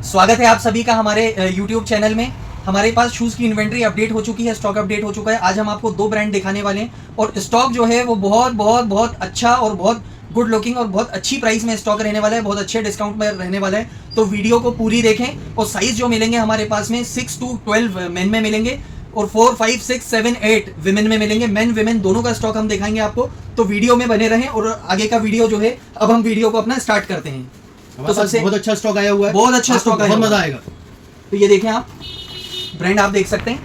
स्वागत है आप सभी का हमारे YouTube चैनल में। हमारे पास शूज़ की इन्वेंट्री अपडेट हो चुकी है, स्टॉक अपडेट हो चुका है। आज हम आपको 2 ब्रांड दिखाने वाले हैं और स्टॉक जो है वो बहुत बहुत बहुत अच्छा और बहुत गुड लुकिंग और बहुत अच्छी प्राइस में स्टॉक रहने वाला है, बहुत अच्छे डिस्काउंट में रहने वाला है। तो वीडियो को पूरी देखें और साइज़ जो मिलेंगे हमारे पास में 6 to 12 मेन में मिलेंगे और 4, 5, 6, 7, 8 विमेन में मिलेंगे। मेन विमेन दोनों का स्टॉक हम दिखाएंगे आपको, तो वीडियो में बने रहें। और आगे का वीडियो जो है, अब हम वीडियो को अपना स्टार्ट करते हैं। तो सबसे बहुत अच्छा स्टॉक आया हुआ है, बहुत अच्छा स्टॉक आया, बहुत मजा आएगा। तो ये देखें आप, ब्रांड आप देख सकते हैं,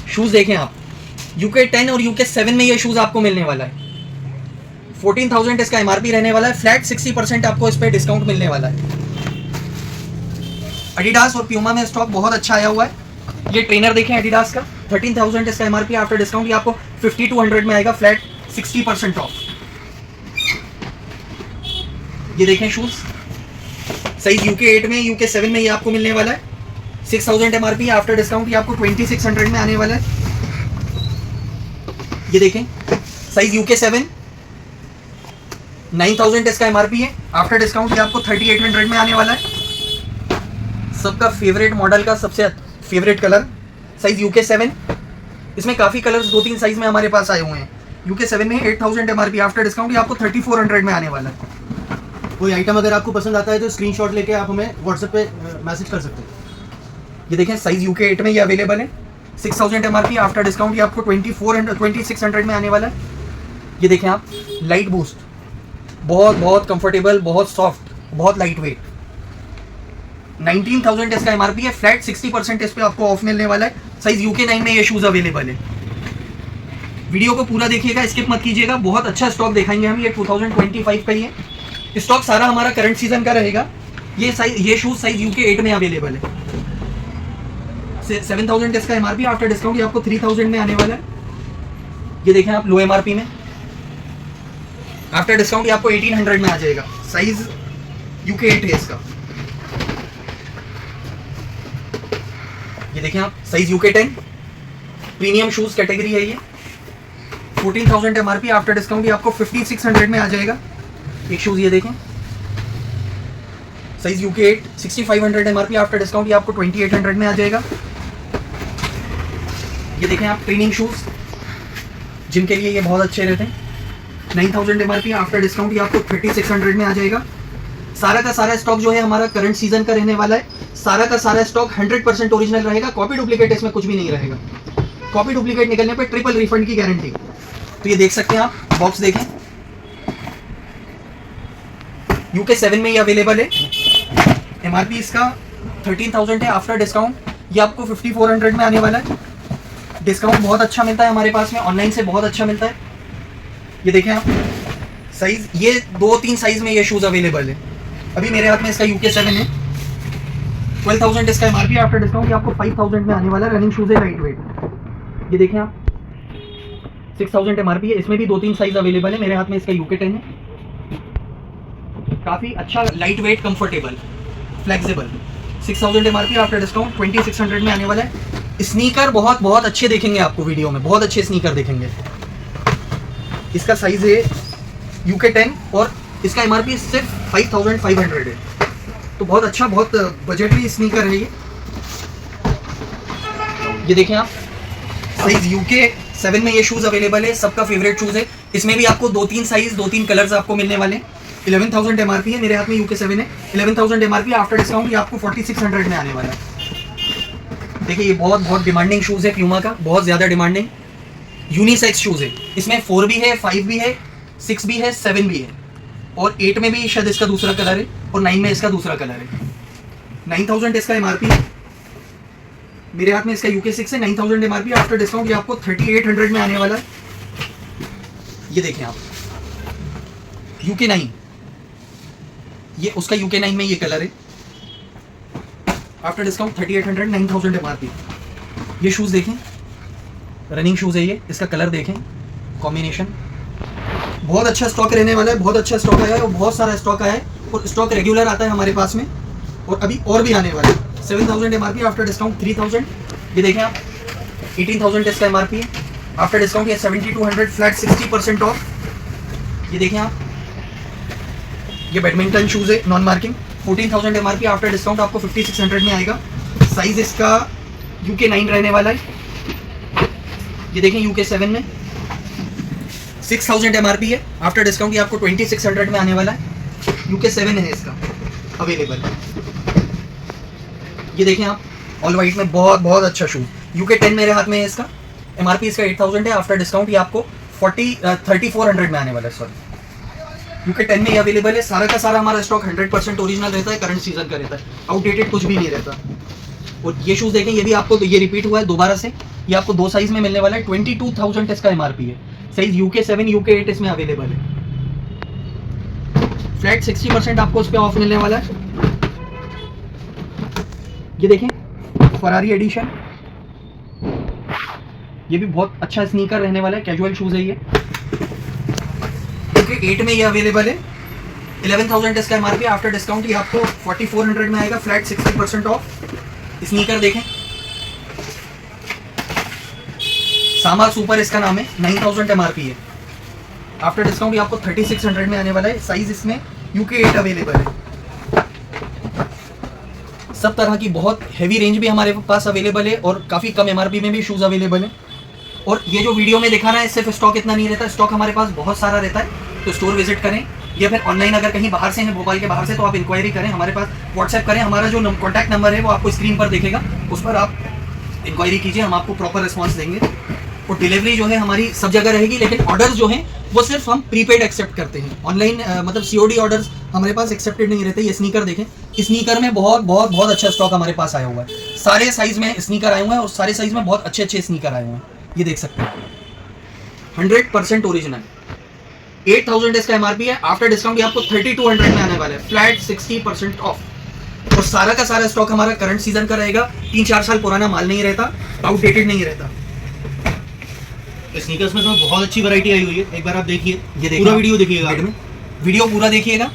शूज देखें आप, यूके 10 और यूके 7 में ये शूज आपको मिलने वाला है। 14,000 इसका एमआरपी रहने वाला है, फ्लैट 60% आपको इस पे डिस्काउंट मिलने वाला है। एडिडास और प्यूमा में स्टॉक बहुत अच्छा आया हुआ है। ये ट्रेनर देखें एडिडास का, 13,000 इसका एमआरपी, आफ्टर डिस्काउंट ये आपको 5200 में आएगा, फ्लैट 60% ऑफ। ये देखें शूज, साइज यूके 8 में, यूके 7 में ये आपको मिलने वाला है। 6,000 एमआरपी, आफ्टर डिस्काउंट ये आपको 2600 में आने वाला है। ये देखें साइज यूके 7, 9,000 इसका एमआरपी है, आफ्टर डिस्काउंट ये आपको 3800 में आने वाला है। सबका फेवरेट मॉडल का सबसे फेवरेट कलर, साइज यूके 7, इसमें काफ़ी कलर्स 2-3 साइज में हमारे पास आए हुए हैं। यूके 7 में 8,000 एमआरपी, आफ्टर डिस्काउंट ये आपको 3400 में आने वाला है। कोई आइटम अगर आपको पसंद आता है तो स्क्रीनशॉट लेके आप हमें व्हाट्सएप पे मैसेज कर सकते हैं। ये देखें साइज यूके 8 में ये अवेलेबल है, 6,000 एमआरपी, आफ्टर डिस्काउंट ये आपको 2600 में आने वाला है। ये देखें आप, लाइट बूस्ट, बहुत बहुत कंफर्टेबल, बहुत सॉफ्ट, बहुत लाइट वेट। 19,000 इसका एमआरपी है, फ्लैट 60% इस पे आपको ऑफ मिलने वाला है। साइज यूके 9 में ये शूज अवेलेबल है। वीडियो को पूरा देखिएगा, स्किप मत कीजिएगा, बहुत अच्छा स्टॉक दिखाएंगे हम। ये 2025 का ही है स्टॉक, सारा हमारा करंट सीजन का रहेगा। ये शूज साइज यूके 8 में अवेलेबल है। 7,000 इसका एमआरपी, आफ्टर डिस्काउंट ये आपको 3,000 में आने वाला है। ये देखें आप, लो एमआरपी में, आफ्टर डिस्काउंट ये आपको 1800 में आ जाएगा। साइज यूके 8 है इसका। ये देखें आप, size UK 10, premium shoes category है ये। 14,000 एमआरपी, आफ्टर डिस्काउंट ये आपको 5600 में आ जाएगा। एक शूज ये देखें, size UK 8, 6500 MRP, after discount ये आपको 2800 में आ जाएगा। ये देखें आप, ट्रेनिंग शूज, जिम के लिए ये बहुत अच्छे रहते हैं। 9,000 एमआरपी, आफ्टर डिस्काउंट ये आपको 3600 में आ जाएगा। सारा का सारा स्टॉक जो है हमारा करंट सीजन का रहने वाला है। सारा का सारा स्टॉक 100% ओरिजिनल रहेगा, कॉपी डुप्लीकेट इसमें कुछ भी नहीं रहेगा। कॉपी डुप्लीकेट निकलने पे ट्रिपल रिफंड की गारंटी। तो ये देख सकते हैं आप, बॉक्स देखें, यूके 7 में ये अवेलेबल है। एमआरपी इसका 13,000 है, आफ्टर डिस्काउंट ये आपको 5400 में आने वाला है। डिस्काउंट बहुत अच्छा मिलता है हमारे पास में, ऑनलाइन से बहुत अच्छा मिलता है। ये देखें आप, साइज ये 2-3 साइज में ये शूज अवेलेबल है। अभी मेरे हाथ में इसका यूके 7 है, 12,000 इसका एमआरपी, आफ्टर डिस्काउंट ये आपको 5,000 में आने वाला है। रनिंग शूज है, लाइट वेट। ये देखें आप, 6,000 एमआरपी है, इसमें भी 2-3 साइज अवेलेबल है। मेरे हाथ में इसका यूके 10 है, काफ़ी अच्छा, light weight, comfortable, flexible. 6,000 MRP, after discount 2600 में आने वाला है। स्नीकर बहुत बहुत अच्छे देखेंगे आपको वीडियो में, बहुत अच्छे स्नीकर देखेंगे। इसका साइज है यूके 10 और इसका एमआरपी सिर्फ 5,500 है। तो बहुत अच्छा, बहुत बजटरी स्नीकर है ये। ये देखें आप, साइज यूके 7 में ये शूज अवेलेबल है, सबका फेवरेट शूज है। इसमें भी आपको 2-3 साइज, 2-3 कलर्स आपको मिलने वाले हैं। 11,000 एमआरपी है, मेरे हाथ में यूके 7 है। 11,000 एमआरपी, आफ्टर डिस्काउंट ये आपको 4600 में आने वाला है। देखिए ये बहुत बहुत डिमांडिंग शूज है प्यूमा का, बहुत ज़्यादा डिमांडिंग यूनिसेक्स शूज है। इसमें 4 भी है, 5 भी है, 6 भी है, 7 भी है और 8 में भी शायद इसका दूसरा कलर है और 9 में इसका दूसरा कलर है। 9,000 इसका एमआरपी है, मेरे हाथ में इसका यूके 6 है। 9,000 एमआरपी, आफ्टर डिस्काउंट ये आपको 3800 में आने वाला है। ये देखें आप, यूके 9, ये उसका यूके 9 में ये कलर है, आफ्टर डिस्काउंट 3800, 9,000 एमआरपी। ये शूज़ देखें, रनिंग शूज़ है ये, इसका कलर देखें, कॉम्बिनेशन बहुत अच्छा स्टॉक रहने वाला है। बहुत अच्छा स्टॉक आया है और बहुत सारा स्टॉक आया है और स्टॉक रेगुलर आता है हमारे पास में और अभी और भी आने वाला है। 7,000 एमआरपी, आफ्टर डिस्काउंट 3,000। ये देखें आप, 18,000 इसका एमआरपी है, आफ्टर डिस्काउंट ये 7,200, फ्लैट 60% ऑफ। ये देखें आप, ये बैडमिंटन शूज है non marking, 14,000 MRP, after discount आपको 5600 में आएगा। साइज इसका UK 9 रहने वाला है। ये देखें UK 7 में 6000 MRP है, आफ्टर डिस्काउंट ये आपको 2600 में आने वाला है। UK 7 है इसका अवेलेबल। ये देखें आप ऑल वाइट में बहुत बहुत अच्छा शूज। UK 10 मेरे हाथ में है, इसका MRP इसका 8000 है, आफ्टर डिस्काउंट ये आपको 3400 में आने वाला है। सॉरी, UK 10 में ये अवेलेबल है। सारा का सारा हमारा स्टॉक 100% ओरिजिनल रहता है, करंट सीजन का रहता है, आउटडेटेड कुछ भी नहीं रहता। और ये शूज़ देखें, ये भी आपको ये रिपीट हुआ है दोबारा से, ये आपको 2 साइज में मिलने वाला है। 22,000 इसका MRP है। साइज UK 7 UK 8 इसमें अवेलेबल है। फ्लैट 60% आपको उस पर ऑफ मिलने वाला है। ये देखें फरारी एडिशन, ये भी बहुत अच्छा स्नीकर रहने वाला है, कैजुअल शूज़ है ये। UK 8 में ये अवेलेबल है। 11,000 इसका MRP, आफ्टर डिस्काउंट ये आपको 4400 में आएगा, फ्लैट 60% ऑफ। स्नीकर देखें, सामा सुपर इसका नाम है, 9,000 MRP है, आफ्टर डिस्काउंट ये आपको 3600 में आने वाला है। साइज इसमें UK 8 अवेलेबल है। सब तरह की बहुत हैवी रेंज भी हमारे पास अवेलेबल है और काफ़ी कम MRP में भी शूज़ अवेलेबल है। और ये जो वीडियो में दिखा रहा है सिर्फ स्टॉक इतना नहीं रहता, स्टॉक हमारे पास बहुत सारा रहता है। तो स्टोर विजिट करें या फिर ऑनलाइन अगर कहीं बाहर से हैं, भोपाल के बाहर से, तो आप इंक्वायरी करें, हमारे पास व्हाट्सएप करें। हमारा जो कॉन्टैक्ट नंबर है वो आपको स्क्रीन पर दिखेगा, उस पर आप इंक्वायरी कीजिए, हम आपको प्रॉपर रिस्पॉन्स देंगे। और डिलीवरी जो है हमारी सब जगह रहेगी, लेकिन ऑर्डर्स जो हैं वो सिर्फ हम प्रीपेड एक्सेप्ट करते हैं। ऑनलाइन मतलब COD ऑर्डर्स हमारे पास एक्सेप्टेड नहीं रहते। ये स्नीकर देखें, स्नीकर में बहुत बहुत बहुत अच्छा स्टॉक हमारे पास आया हुआ है। सारे साइज में स्नीकर आए हुए हैं और सारे साइज में बहुत अच्छे अच्छे स्नीकर आए हुए हैं। ये देख सकते हैं 100% ओरिजिनल। 8,000 इसका MRP है, आफ्टर डिस्काउंट ये आपको 3200 में आने वाला है, फ्लैट 60% ऑफ। और सारा का सारा स्टॉक हमारा करंट सीजन का रहेगा, 3-4 साल पुराना माल नहीं रहता, आउटडेटेड नहीं रहता। स्नीकर्स में तो बहुत अच्छी वैरायटी आई हुई है, एक बार आप देखिए, ये देखिए, पूरा वीडियो देखिएगा, वीडियो पूरा देखिएगा।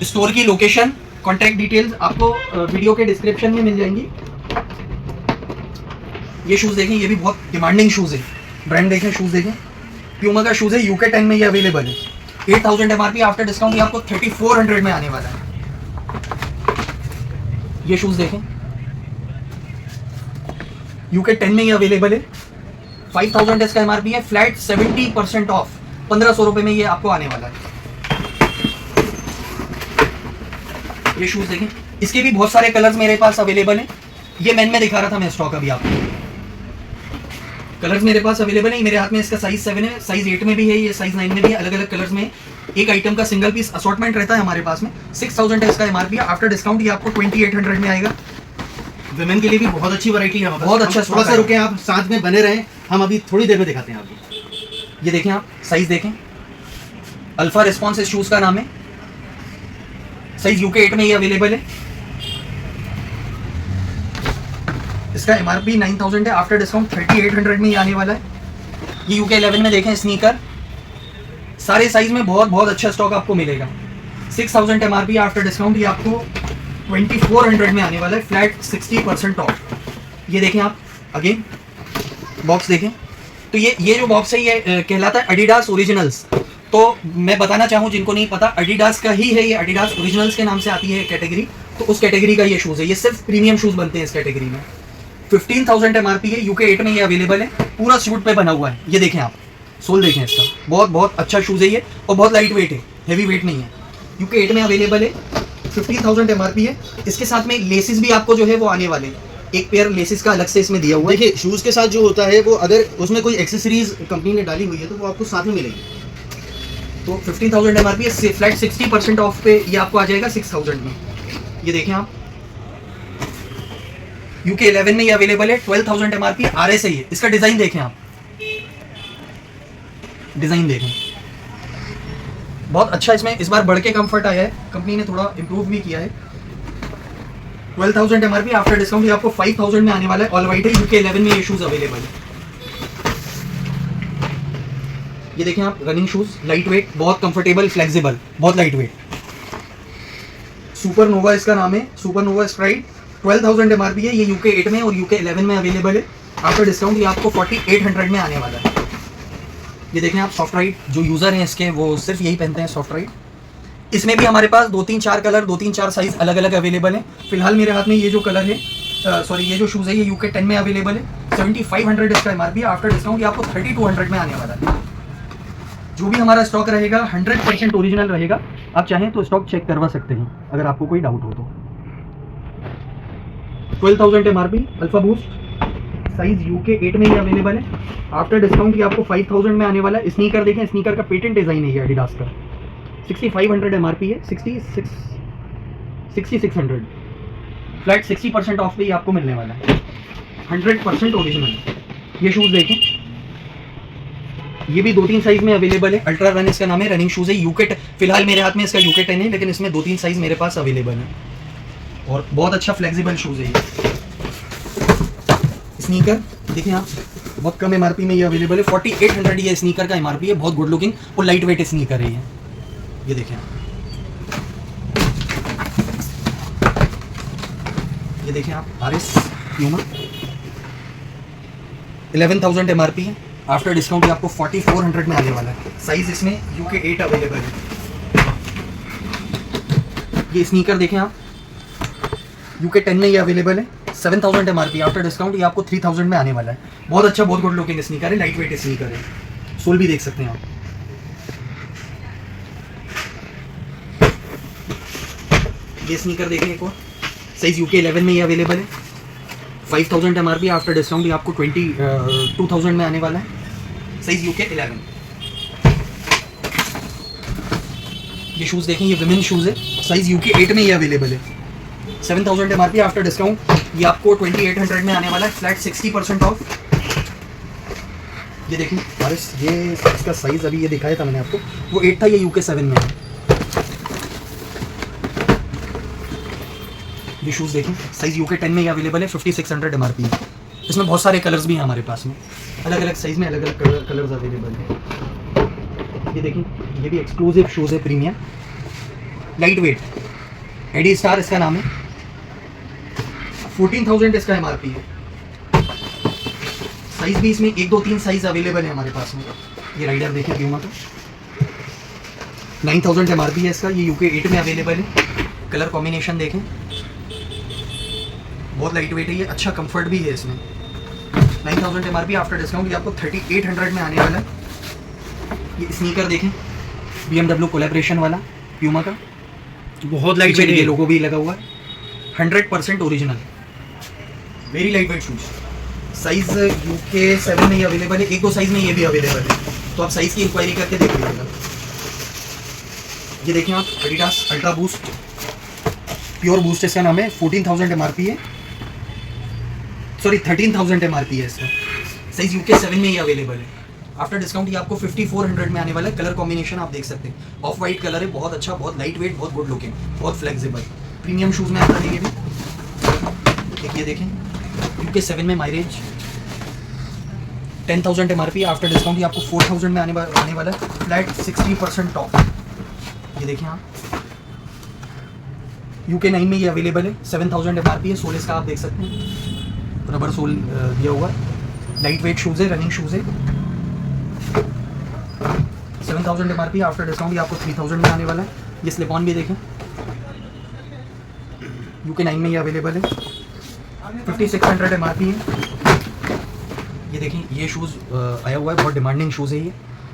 स्टोर की लोकेशन, कॉन्टैक्ट डिटेल्स आपको वीडियो के डिस्क्रिप्शन में मिल जाएंगी। ये शूज़ देखें, ये भी बहुत डिमांडिंग शूज़ है। ब्रांड देखें, शूज़ देखें, प्यूमा का शूज़ है, UK 10 में ये अवेलेबल है। 8,000 MRP, आफ्टर डिस्काउंट ये आपको 3400 में आने वाला है। ये शूज़ देखें, UK 10 में ये अवेलेबल है। 5,000 इसका MRP है, फ्लैट 70% ऑफ, 1500 रुपये में ये आपको आने वाला है। ये शूज़ देखें, इसके भी बहुत सारे कलर्स मेरे पास अवेलेबल हैं। ये मैन में दिखा रहा था मैं स्टॉक अभी आपको, कलर्स मेरे पास अवेलेबल है। मेरे हाथ में इसका साइज 7 है, साइज 8 में भी है, ये साइज 9 में भी है, अलग अलग कलर्स में। एक आइटम का सिंगल पीस असॉर्टमेंट रहता है हमारे पास में। 6,000 है इसका MRP, आफ्टर डिस्काउंट ये आपको 2800 में आएगा। विमेन के लिए भी बहुत अच्छी वैरायटी है, बहुत अच्छा। थोड़ा सा रुके आप, साथ में बने रहें, हम अभी थोड़ी देर में दिखाते हैं आपको। ये देखें आप, साइज देखें, अल्फा रिस्पॉन्स इस शूज़ का नाम है, साइज UK 8 में ये अवेलेबल है। इसका MRP 9,000 है, आफ्टर डिस्काउंट 3800 में ये आने वाला है। ये UK 11 में देखें स्नीकर, सारे साइज में बहुत बहुत अच्छा स्टॉक आपको मिलेगा। 6,000 MRP, आफ्टर डिस्काउंट ये आपको 2400 में आने वाला है, फ्लैट 60% ऑफ। ये देखें आप, अगेन बॉक्स देखें, तो ये जो बॉक्स है ये कहलाता है एडिडास ओरिजिनल्स। तो मैं बताना चाहूँ जिनको नहीं पता, एडिडास का ही है ये, एडिडास ओरिजिनल्स के नाम से आती है कैटेगरी, तो उस कैटेगरी का ये शूज़ है। ये सिर्फ प्रीमियम शूज़ बनते हैं इस कैटेगरी में। 15,000 MRP है, UK 8 में ये अवेलेबल है, पूरा सूट पे बना हुआ है। ये देखें आप, सोल देखें इसका, बहुत बहुत अच्छा शूज़ है ये, और बहुत लाइट वेट है, हैवी वेट नहीं है। UK 8 में अवेलेबल है, 15,000 MRP है। इसके साथ में लेसिस भी आपको जो है वो आने वाले हैं, एक पेयर लेसिस का अलग से इसमें दिया हुआ है। देखिए शूज़ के साथ जो होता है वो, अगर उसमें कोई एक्सेसरीज कंपनी ने डाली हुई है तो वो आपको साथ में मिलेगी। तो 15,000 MRP है, फ्लैट 60% ऑफ पे ये आपको आ जाएगा 6,000 में। ये देखें आप, UK 11 में ये अवेलेबल है, 12,000 MRP, RS है ये। इसका डिजाइन देखें आप, डिजाइन देखें, बहुत अच्छा इसमें इस बार बढ़ के कंफर्ट आया है, कंपनी ने थोड़ा इंप्रूव भी किया है। 12,000 MRP, आफ्टर डिस्काउंट ये आपको 5,000 में आने वाला है। ऑल वाइट है, UK 11 में ये शूज़ अवेलेबल है। ये देखें आप, रनिंग शूज़, लाइट वेट, बहुत कंफर्टेबल, फ्लेक्सिबल, बहुत लाइट वेट। सुपर नोवा इसका नाम है, सुपर नोवा स्ट्राइड, 12,000 MRP है, ये UK 8 में और UK 11 में अवेलेबल है। आफ्टर डिस्काउंट ये आपको 4,800 में आने वाला है। ये देखें आप, सॉफ्ट राइड जो यूज़र हैं इसके वो सिर्फ यही पहनते हैं, सॉफ्ट राइड। इसमें भी हमारे पास 2-3-4 कलर, 2-3-4 साइज़ अलग अलग अवेलेबल हैं। फिलहाल मेरे हाथ में ये जो कलर है, सॉरी ये जो शूज़ है, ये UK 10 में अवेलेबल है। 7500 इसका MRP है। आफ्टर डिस्काउंट ये आपको 3200 में आने वाला है। जो भी हमारा स्टॉक रहेगा 100% ओरिजिनल रहेगा। आप चाहें तो स्टॉक चेक करवा सकते हैं अगर आपको कोई डाउट हो तो। 12,000 MRP alpha boost, size UK 8 में ही अवेलेबल है। आफ्टर डिस्काउंट ये आपको 5000 में आने वाला है। स्नीकर देखें, स्नीकर का पेटेंट डिज़ाइन है ये एडिडास का। 6500 MRP है, 6600 फ्लैट 60% ऑफ पे ही आपको मिलने वाला है। 100% ओरिजिनल। ये शूज़ देखें, ये भी 2-3 साइज में अवेलेबल है। अल्ट्रा रन इसका नाम है, रनिंग शूज़ है। UK फिलहाल मेरे हाथ में इसका UK 10 है, लेकिन इसमें 2-3 साइज मेरे पास अवेलेबल है और बहुत अच्छा फ्लेक्सिबल शूज़ है ये। स्नीकर देखें आप, बहुत कम MRP में ये अवेलेबल है। 4800 ये स्नीकर का MRP है। बहुत गुड लुकिंग और लाइट वेट स्नीकर है ये देखें आप। ये देखें आप, RS प्यूमा 11,000 MRP है। आफ्टर डिस्काउंट ये आपको 4400 में आने वाला है। साइज इसमें UK 8 अवेलेबल है। ये स्नीकर देखें आप, UK 10 में ये अवेलेबल है। 7000 MRP। आफ्टर डिस्काउंट ये आपको 3000 में आने वाला है। बहुत अच्छा, बहुत गुड लुकिंग स्नीकर है, लाइट वेट स्नीकर है। सोल भी देख सकते हैं आप। ये स्नीकर देखें एक और, साइज UK 11 में ये अवेलेबल है। 5000 MRP। आफ्टर डिस्काउंट ये आपको 22,000 में आने वाला है। Size UK 11। ये शूज़ देखें, ये विमेन शूज़ है। साइज UK 8 में ये अवेलेबल है। 7000 MRP। आफ्टर डिस्काउंट ये आपको 2800 में आने वाला है। Flat 60% of. ये देखिए बारिश, ये इसका साइज अभी ये दिखाया था मैंने आपको, वो 8 था, ये UK 7 में है। ये शूज़ देखें, साइज UK 10 में ये अवेलेबल है। 5600 MRP। इसमें बहुत सारे कलर्स भी हैं हमारे पास में, अलग अलग साइज में अलग अलग कलर्स अवेलेबल हैं। ये देखिए, ये भी एक्सक्लूसिव शूज़ है, premium lightweight, Adistar इसका नाम है। 14,000 इसका MRP है। साइज भी इसमें 1-2-3 साइज अवेलेबल है हमारे पास में। ये राइडर देखिए प्यूमा का, 9,000 MRP है इसका। ये UK 8 में अवेलेबल है। कलर कॉम्बिनेशन देखें, बहुत लाइट वेट है ये, अच्छा कंफर्ट भी है इसमें। 9,000 MRP। आफ्टर डिस्काउंट ये आपको 3800 में आने वाला है। ये स्नीकर देखें, BMW कोलैबोरेशन वाला प्यूमा का, बहुत लाइट वेट, ये लोगो भी लगा हुआ है। 100% original, very light weight shoes. Size UK 7 में ये अवेलेबल है। 1-2 साइज में ये भी अवेलेबल है, तो आप साइज की इंक्वायरी करके देख लीजिएगा। ये देखें आप, Adidas ultra boost, pure boost इसका नाम है। 14,000 MRP है, सॉरी 13,000 MRP है इसका। साइज UK 7 में ये अवेलेबल है। आफ्टर डिस्काउंट ये आपको 5400 में आने वाला है। कलर कॉम्बिनेशन आप देख सकते हैं, ऑफ वाइट कलर है, बहुत अच्छा, बहुत लाइट वेट, बहुत गुड लुकिंग, बहुत फ्लेक्सिबल, प्रीमियम शूज़ में आता है ये भी। ये देखें, UK 7 में माइलेज, 10,000 MRP। आफ्टर डिस्काउंट ये आपको 4000 में आने वाला है। Flat 60% top. ये देखें आप, UK 9 में ये अवेलेबल है। 7000 MRP है। सोल इसका आप देख सकते हैं, रबर सोल दिया हुआ है, लाइट वेट शूज़ है, रनिंग शूज़ है। 7000 MRP। आफ्टर डिस्काउंट ये आपको 3000 में आने वाला है। ये स्लिप ऑन भी देखें, UK 9 में ये अवेलेबल है। 5600 MRP है। ये देखें, ये शूज़ आया हुआ है, बहुत डिमांडिंग शूज़ है ये।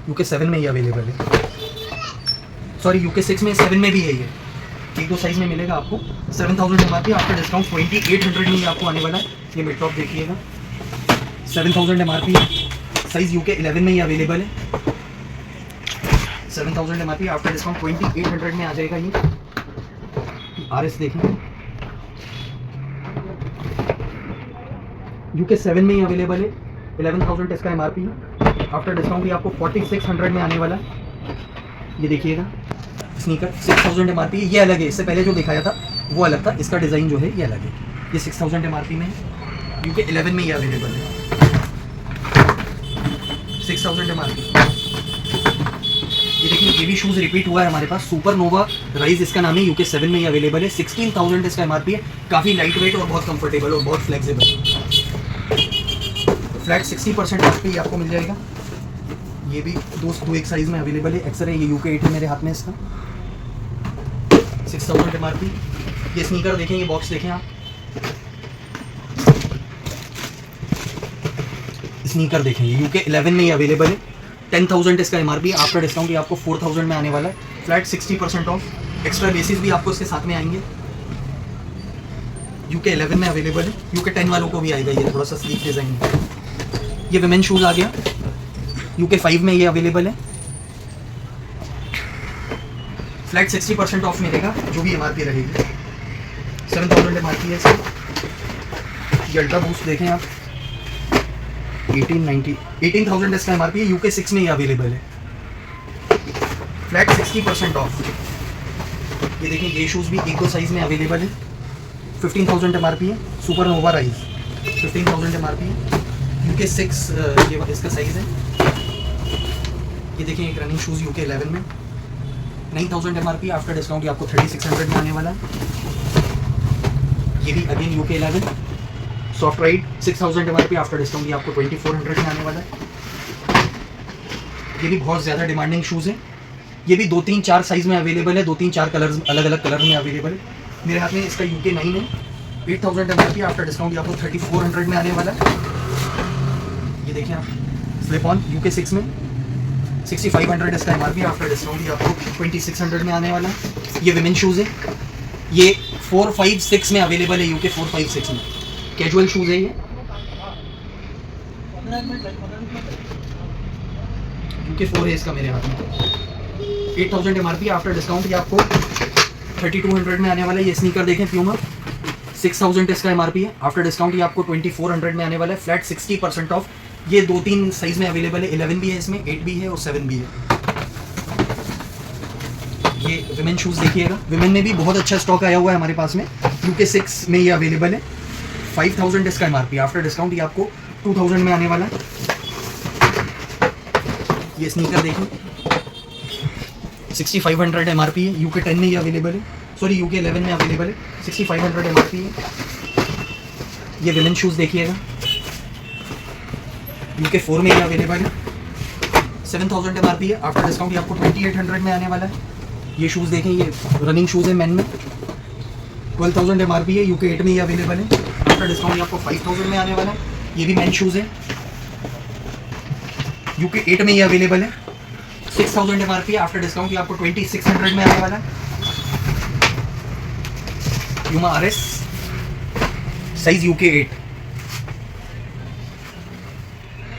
UK 7 में ये अवेलेबल है, सॉरी UK 6 में, 7 में भी है ये। 1-2 साइज में मिलेगा आपको। 7000 MRP। आफ्टर डिस्काउंट 2800 में ये आपको आने वाला है। ये मिड टॉप देखिएगा, 7000 MRP। साइज UK 11 में ये अवेलेबल है। 7000 MRP। आफ्टर डिस्काउंट 2800 में आ जाएगा ये। RS देखें, UK 7 में ही अवेलेबल है। 11,000 इसका MRP है। आफ्टर डिस्काउंट ये आपको 4600 में आने वाला है। ये देखिएगा स्नीकर, 6000 MRP। ये अलग है, इससे पहले जो दिखाया था वो अलग था, इसका डिज़ाइन जो है ये अलग है। ये 6000 MRP में है। UK 11 में ये अवेलेबल है। 6000 MRP। ये देखिए, ये भी शूज़ रिपीट हुआ है हमारे पास। सुपर नोवा राइज इसका नाम है। UK 7 में ये अवेलेबल है। 16,000 इसका MRP है। काफ़ी लाइट वेट और बहुत कंफर्टेबल और बहुत फ्लेक्सिबल। फ्लैट 60% ऑफ पे आपको मिल जाएगा। ये भी दो एक साइज में अवेलेबल है। एक्सरे ये यूके 8 है मेरे हाथ में इसका, 6000 MRP। ये स्नीकर देखें, ये बॉक्स देखें आप, स्नीकर देखें, ये यूके 11 में ये अवेलेबल है। 10,000 इसका MRP, आफ्टर डिस्काउंट ये आपको 4000 में आने वाला है। Flat 60% of. एक्स्ट्रा बेसिस भी आपको इसके साथ में आएंगे। यूके 11 में अवेलेबल है। यूके 10 वालों को भी आएगा ये थोड़ा सा स्लीक डिज़ाइन है। ये विमेन शूज़ आ गया, यूके 5 में ये अवेलेबल है। फ्लैट 60% ऑफ मिलेगा, जो भी MRP रहेगी। 7000 MRP है इसका। ये अल्ट्रा बूस्ट देखें आप, 18,000 इसका MRP है। यूके 6 में ये अवेलेबल है। Flat 60% of. ये देखिए, ये शूज़ भी एक दो साइज़ में अवेलेबल है। 15,000 MRP है। सुपर नोवा राइज 15,000 MRP है। यूके 6 ये इसका साइज़ है। ये देखिए, एक रनिंग शूज़ यूके 11 में 9,000 MRP, आफ्टर डिस्काउंट ये आपको 3600 में आने वाला है। ये भी again UK 11 soft ride 6000 MRP, after discount ये आपको 2400 में आने वाला है। ये भी बहुत ज़्यादा डिमांडिंग शूज़ है। ये भी 2-3-4 साइज़ में अवेलेबल है, 2-3-4 कलर्स, अलग अलग कलर में अवेलेबल है। मेरे हाथ में इसका यूके 9 है, 8000 MRP, आफ्टर डिस्काउंट ये आपको 3400 में आने वाला है। ये देखिए आप, स्लिप ऑन यूके 6 में 6500 इसका MRP, आफ्टर डिस्काउंट ये आपको 2600 में आने वाला है। ये विमेन शूज़ है, ये 4-5-6 में अवेलेबल है, यूके 4-5-6 में। कैजुअल शूज़ है ये, यूके 4 है इसका मेरे हाथ में। 8000 MRP, आफ्टर डिस्काउंट ये आपको 3200 में आने वाला है। ये स्नीकर देखें, प्यूमा 6000 इसका MRP है, आफ्टर डिस्काउंट ये आपको 2400 में आने वाला है। Flat 60% of. ये 2-3 साइज़ में अवेलेबल है, 11 भी है इसमें, 8 भी है और 7 भी है। ये विमेन शूज़ देखिएगा, विमेन में भी बहुत अच्छा स्टॉक आया हुआ है हमारे पास में। यूके 6 में ये अवेलेबल है। 5000 इसका MRP, आफ्टर डिस्काउंट ये आपको 2000 में आने वाला है। ये स्नीकर देखिए, 6500 MRP है। यूके 10 में ये अवेलेबल है, सॉरी यूके 11 में अवेलेबल है। 6500 MRP है। ये विमेन शूज़ देखिएगा, यूके 4 में ये अवेलेबल है। 7000 MRP है, आफ्टर डिस्काउंट ये आपको 2800 में आने वाला है। ये शूज़ देखें, ये रनिंग शूज़ है मैन में, 12,000 MRP है। यूके 8 में ये अवेलेबल है, आफ्टर डिस्काउंट ये आपको 5000 में आने वाला है। ये भी मैन शूज़ है, यूके 8 में ये अवेलेबल है। 6000 MRP, आफ्टर डिस्काउंट ये आपको 2600 में आने वाला है। यूमा RS साइज यूके 8,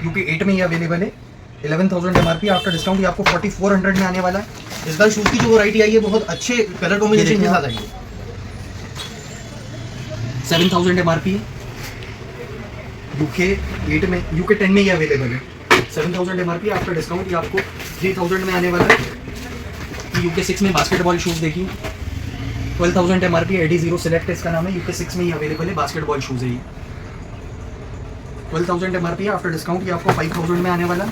यूके 8 में ये अवेलेबल है। 11,000 MRP, आफ्टर डिस्काउंट ये आपको 4400 में आने वाला है। इस बार शूज़ की जो वैरायटी आई है बहुत अच्छे कलर कॉम्बिनेशन के साथ आई है। 7000 MRP है, यूके 8 में, यूके 10 में ये अवेलेबल है। 7000 MRP, आफ्टर डिस्काउंट ये आपको 3000 में आने वाला है। यूके 6 में बास्केटबॉल शूज़ देखिए, 12,000 MRP, एडी 0 सेलेक्ट इसका नाम है। यूके 6 में ये अवेलेबल है, बास्केटबॉल शूज़ है ये। 12,000 MRP, आफ्टर डिस्काउंट ये आपको 5000 में आने वाला है।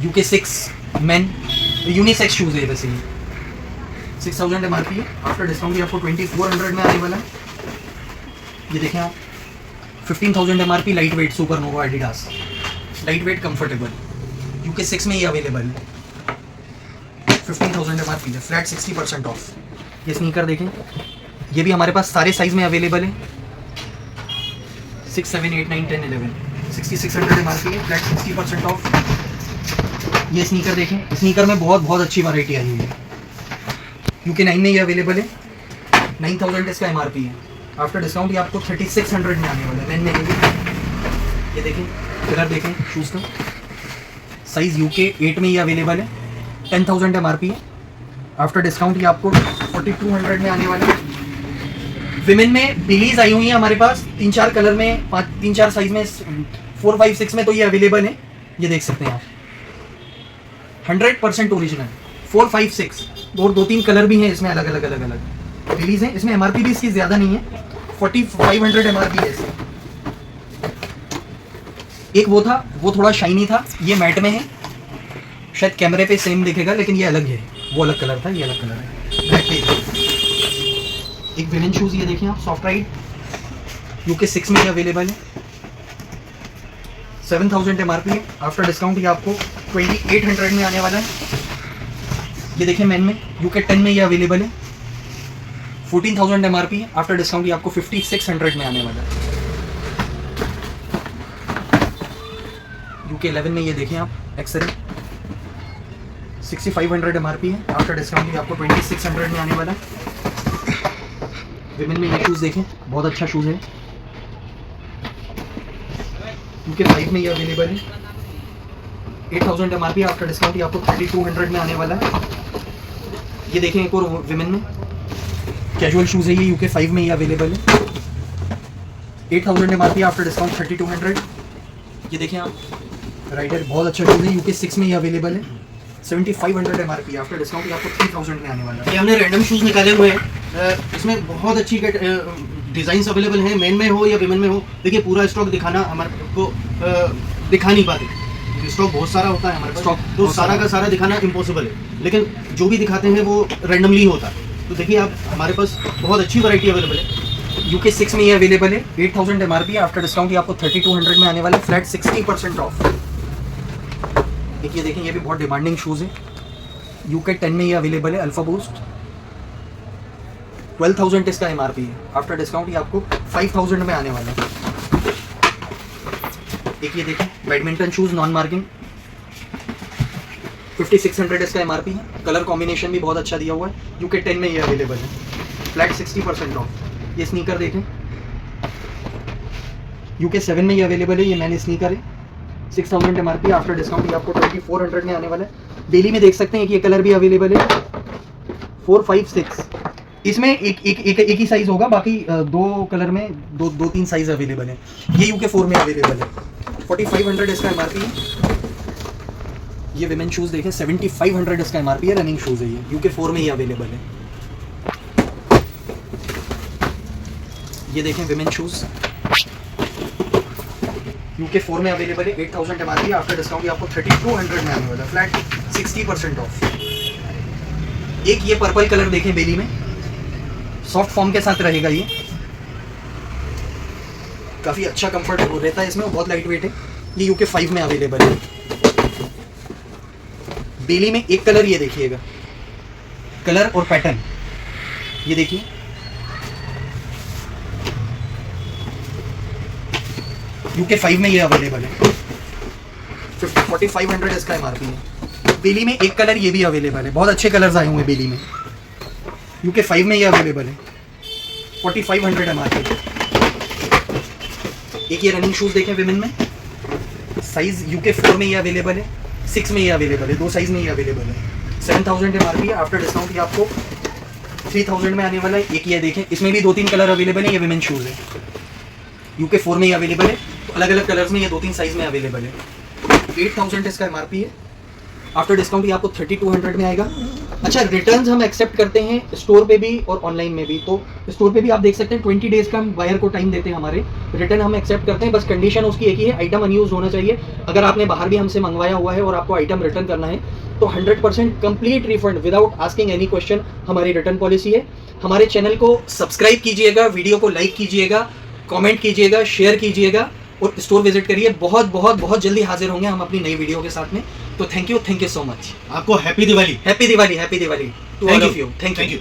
यूके 6 मेन यूनिसेक्स शूज़ है वैसे ये। 6000 MRP है, आफ्टर डिस्काउंट ये आपको 2400 में आने वाला है। ये देखें आप, 15,000 MRP, light weight supernova Adidas, light weight comfortable, UK 6 में ये अवेलेबल है। 15,000 MRP है, फ्लैट 60% ऑफ। ये स्नीकर देखें, ये भी हमारे पास सारे साइज में अवेलेबल है। 6, 7, 8, 9, 10, 11, 6600 MRP है, फ्लैट 60% ऑफ। ये स्नीकर देखें, स्नीकर में बहुत अच्छी वैरायटी आई हुई है। यूके 9 में ये अवेलेबल है। 9000 इसका MRP है, आफ्टर डिस्काउंट ये आपको 3600 में आने वाला है। मैन में ये देखें, कलर देखें शूज़ का, साइज़ यूके 8 में ये अवेलेबल है। 10,000 MRP है, आफ्टर डिस्काउंट ये आपको 4200 में आने वाला है। विमेन में बिलीज आई हुई है हमारे पास 3-4 कलर में, 3-4 साइज में, 4, 5, 6 में तो ये अवेलेबल है। ये देख सकते हैं आप, 100% ओरिजिनल, 4, 5, 6 और 2-3 कलर भी हैं इसमें, अलग अलग रिलीज हैं। इसमें MRP भी इसकी ज़्यादा नहीं है, 4500 MRP है इसकी। एक वो था, वो थोड़ा शाइनी था, ये मैट में है, शायद कैमरे पे सेम दिखेगा लेकिन ये अलग है, वो अलग कलर था, ये अलग कलर है, ब्लैक पे। एक विमेन शूज़ ये देखें आप, सॉफ्ट राइड, यूके 6 में ये अवेलेबल है। 7000 MRP है, आफ्टर डिस्काउंट ये आपको 2800 में आने वाला है। ये देखिए मैन में यूके 10 में ये अवेलेबल है, 14,000 MRP है, आफ्टर डिस्काउंट ये आपको 5600 में आने वाला है। यूके 11 में ये देखें आप एक्सरे 6500 MRP है, आफ्टर डिस्काउंट ये आपको 2600 में आने वाला है। विमेन में ये शूज़ देखें, बहुत अच्छा शूज़ है, यूके 5 में ये अवेलेबल है, 8000 MRP, आफ्टर डिस्काउंट ये आपको 3200 में आने वाला है। ये देखें एक और विमेन में कैजुअल शूज़ है, ये यूके 5 में ये अवेलेबल है, 8000 MRP, आफ्टर डिस्काउंट 3200। ये देखें आप राइडर, बहुत अच्छा शूज़ है, यूके 6 में ये अवेलेबल है, 7500 MRP, आफ्टर डिस्काउंट ये आपको 3000 में आने वाला है। ये हमने रैंडम शूज़ निकाले हुए हैं, इसमें बहुत अच्छी डिज़ाइंस अवेलेबल हैं, मेन में हो या विमेन में हो। देखिए पूरा स्टॉक दिखाना हमारे को दिखा नहीं पाते, स्टॉक बहुत सारा होता है हमारे पास, स्टॉक तो बहुत सारा सारा का सारा दिखाना इम्पॉसिबल है, लेकिन जो भी दिखाते हैं वो रैंडमली होता है। तो देखिए आप, हमारे पास बहुत अच्छी वैरायटी अवेलेबल है। यूके 6 में ये अवेलेबल है, 8000 MRP, आफ्टर डिस्काउंट ये आपको 3200 में आने वाला है, फ्लैट 60% ऑफ। देखिए देखें, ये भी बहुत डिमांडिंग शूज़ है, यूके 10 में ये अवेलेबल है, अल्फा बूस्ट, 12,000 इसका MRP है, आफ्टर डिस्काउंट ये आपको 5000 में आने वाला है। एक ये देखें बैडमिंटन शूज़ नॉन मार्किंग, 5600 इसका MRP है, कलर कॉम्बिनेशन भी बहुत अच्छा दिया हुआ है, यूके 10 में ये अवेलेबल है, फ्लैट 60% ऑफ। ये स्नीकर देखें, यूके 7 में ये अवेलेबल है, ये मैंने स्नीकर है, 6000 MRP, आफ्टर डिस्काउंट ये आपको 2400 में आने वाला है। डेली में देख सकते हैं कि ये कलर भी अवेलेबल है, 4, 5, 6, इसमें एक ही साइज होगा, बाकी दो कलर में दो तीन साइज अवेलेबल है। ये यूके 4 में अवेलेबल है, 4500 इसका MRP है। ये विमेन शूज़ देखें, 7500 इसका MRP है, रनिंग शूज़ है, ये यूके 4 में ही अवेलेबल है। ये देखें विमेन शूज़ यूके 4 में अवेलेबल है, 8000 MRP, आफ्टर डिस्काउंट ये आपको 3200 में आने वाला है, फ्लैट 60% ऑफ। एक ये पर्पल कलर देखें बेली में, सॉफ्ट फॉर्म के साथ रहेगा, ये काफ़ी अच्छा कंफर्ट रहता है इसमें, बहुत लाइट वेट है, ये यूके 5 में अवेलेबल है। बेली में एक कलर ये देखिएगा, कलर और पैटर्न ये देखिए, यूके 5 में ये अवेलेबल है, 4500 इसका MRP है। बेली में एक कलर ये भी अवेलेबल है, बहुत अच्छे कलर्स आए हुए हैं बेली में, यूके 5 में ये अवेलेबल है, 4500 MRP। एक ये रनिंग शूज़ देखें विमेन में, साइज यूके 4 में ये अवेलेबल है, 6 में ये अवेलेबल है, दो साइज में ये अवेलेबल है, 7000 MRP, आफ्टर डिस्काउंट ये आपको 3000 में आने वाला है। एक ये देखें, इसमें भी 2-3 कलर अवेलेबल है, ये विमेन शूज़ है, यूके 4 में ये अवेलेबल है, तो अलग अलग कलर्स में ये 2-3 साइज में अवेलेबल है। 8000 इसका MRP है, आफ्टर डिस्काउंट ये आपको 3200 में आएगा। अच्छा, रिटर्न्स हम एक्सेप्ट करते हैं स्टोर पे भी और ऑनलाइन में भी, तो स्टोर पे भी आप देख सकते हैं 20 डेज़ का हम बायर को टाइम देते हैं, हमारे रिटर्न हम एक्सेप्ट करते हैं, बस कंडीशन उसकी एक ही है, आइटम अनयूज होना चाहिए। अगर आपने बाहर भी हमसे मंगवाया हुआ है और आपको आइटम रिटर्न करना है तो 100% complete refund without asking any question हमारी रिटर्न पॉलिसी है। हमारे चैनल को सब्सक्राइब कीजिएगा, वीडियो को लाइक कीजिएगा, कमेंट कीजिएगा, शेयर कीजिएगा और स्टोर विजिट करिए। बहुत बहुत बहुत जल्दी हाजिर होंगे हम अपनी नई वीडियो के साथ में। तो थैंक यू सो मच। आपको happy Diwali. Happy Diwali to all of you. Thank you.